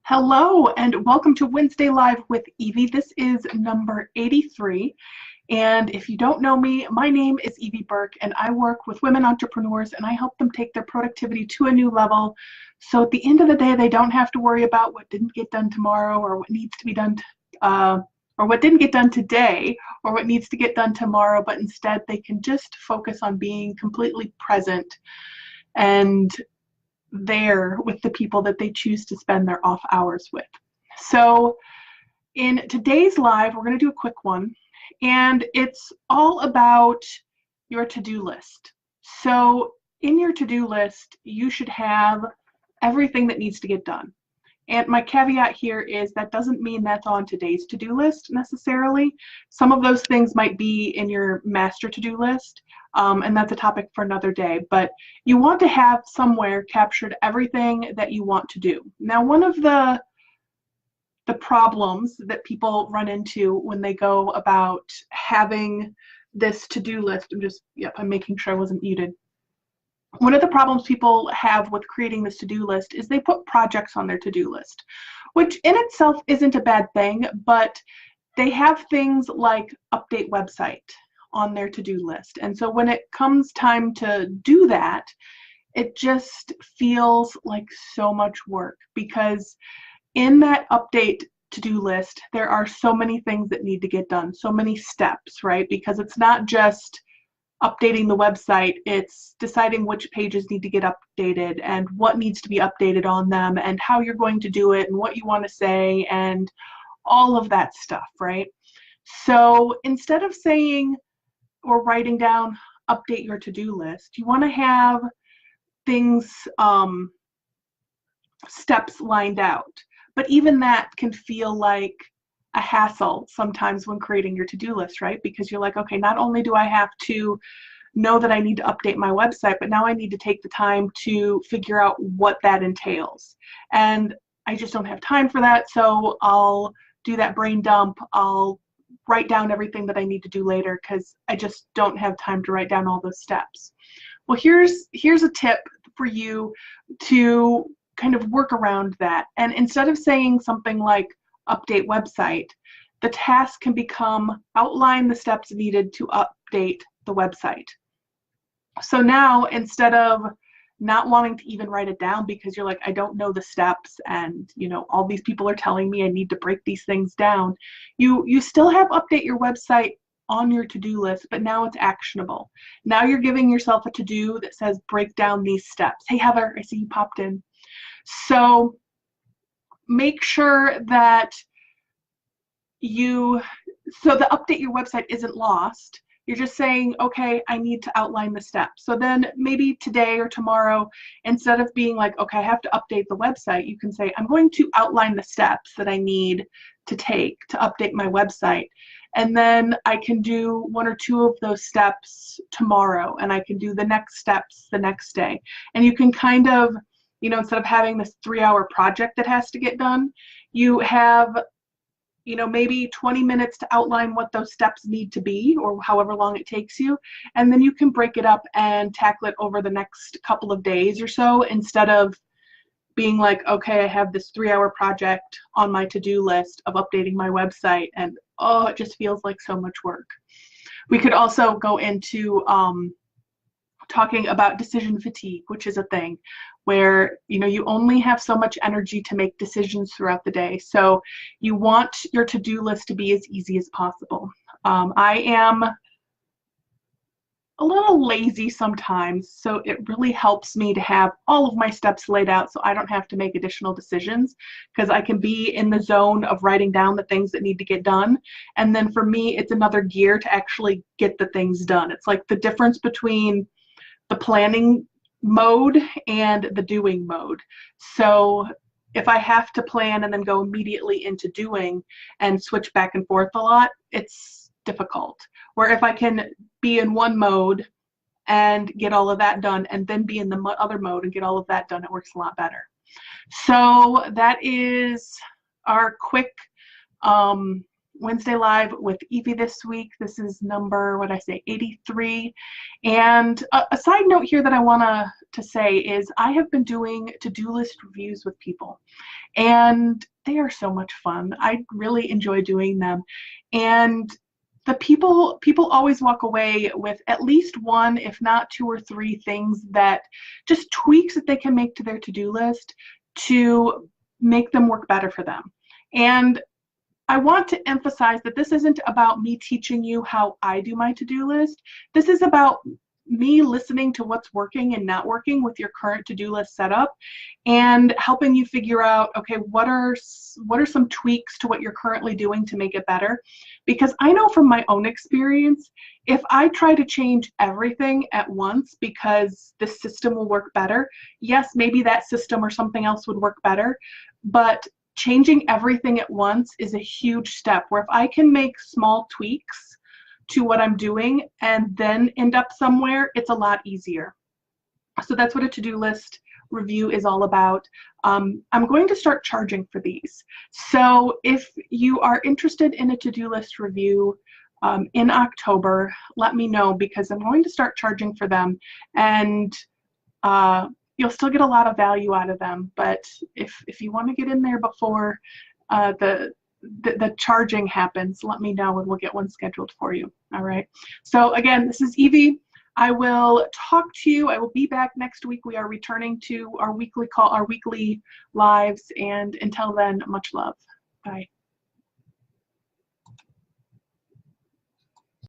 Hello and welcome to Wednesday Live with Evie. This is number 83. And if you don't know me, my name is Evie Burke and I work with women entrepreneurs and I help them take their productivity to a new level. So at the end of the day, they don't have to worry about what didn't get done tomorrow or what needs to be done, or what didn't get done today or what needs to get done tomorrow, but instead they can just focus on being completely present and there with the people that they choose to spend their off hours with. So in today's live, we're going to do a quick one, and it's all about your to-do list. So in your to-do list, you should have everything that needs to get done. And my caveat here is that doesn't mean that's on today's to-do list necessarily. Some of those things might be in your master to-do list, and that's a topic for another day. But you want to have somewhere captured everything that you want to do. Now, one of the problems that people run into when they go about having this to-do list, I'm making sure I wasn't muted. One of the problems people have with creating this to-do list is they put projects on their to-do list, which in itself isn't a bad thing, but they have things like update website on their to-do list. And so when it comes time to do that, it just feels like so much work, because in that update to-do list, there are so many things that need to get done, so many steps, right? Because it's not just updating the website, it's deciding which pages need to get updated and what needs to be updated on them and how you're going to do it and what you want to say and all of that stuff, right? So instead of saying or writing down update your to-do list, you want to have things, steps lined out. But even that can feel like a hassle sometimes when creating your to-do list, right? Because you're like, okay, not only do I have to know that I need to update my website, but now I need to take the time to figure out what that entails. And I just don't have time for that, so I'll do that brain dump. I'll write down everything that I need to do later because I just don't have time to write down all those steps. Well, here's a tip for you to kind of work around that. And instead of saying something like update website, the task can become outline the steps needed to update the website. So now, instead of not wanting to even write it down because you're like, I don't know the steps and all these people are telling me I need to break these things down, you still have update your website on your to-do list, but now it's actionable. Now you're giving yourself a to-do that says break down these steps. Hey Heather, I see you popped in. So make sure that the update your website isn't lost. You're just saying, okay, I need to outline the steps. So then maybe today or tomorrow, instead of being like, okay, I have to update the website, you can say, I'm going to outline the steps that I need to take to update my website. And then I can do one or two of those steps tomorrow, and I can do the next steps the next day. And you can kind of, instead of having this 3-hour project that has to get done, you have maybe 20 minutes to outline what those steps need to be, or however long it takes you, and then you can break it up and tackle it over the next couple of days or so, instead of being like, okay, I have this 3-hour project on my to-do list of updating my website, and oh, it just feels like so much work. We could also go into talking about decision fatigue, which is a thing where you only have so much energy to make decisions throughout the day. So you want your to-do list to be as easy as possible. I am a little lazy sometimes, so it really helps me to have all of my steps laid out so I don't have to make additional decisions, because I can be in the zone of writing down the things that need to get done. And then for me, it's another gear to actually get the things done. It's like the difference between the planning mode and the doing mode. So if I have to plan and then go immediately into doing and switch back and forth a lot, it's difficult. Where if I can be in one mode and get all of that done and then be in the other mode and get all of that done, it works a lot better. So that is our quick Wednesday Live with Evie this week. This is number, what did I say, 83. And a side note here that I want to say is I have been doing to-do list reviews with people, and they are so much fun. I really enjoy doing them. And the people always walk away with at least one, if not two or three things that just tweaks that they can make to their to-do list to make them work better for them. And I want to emphasize that this isn't about me teaching you how I do my to-do list. This is about me listening to what's working and not working with your current to-do list setup and helping you figure out, okay, what are some tweaks to what you're currently doing to make it better? Because I know from my own experience, if I try to change everything at once because the system will work better, yes, maybe that system or something else would work better, but changing everything at once is a huge step, where if I can make small tweaks to what I'm doing and then end up somewhere, it's a lot easier. So that's what a to-do list review is all about. I'm going to start charging for these. So if you are interested in a to-do list review in October, let me know, because I'm going to start charging for them, and you'll still get a lot of value out of them. But if you want to get in there before the charging happens, let me know and we'll get one scheduled for you. All right. So again, this is Evie. I will talk to you. I will be back next week. We are returning to our weekly lives, and until then, much love. Bye.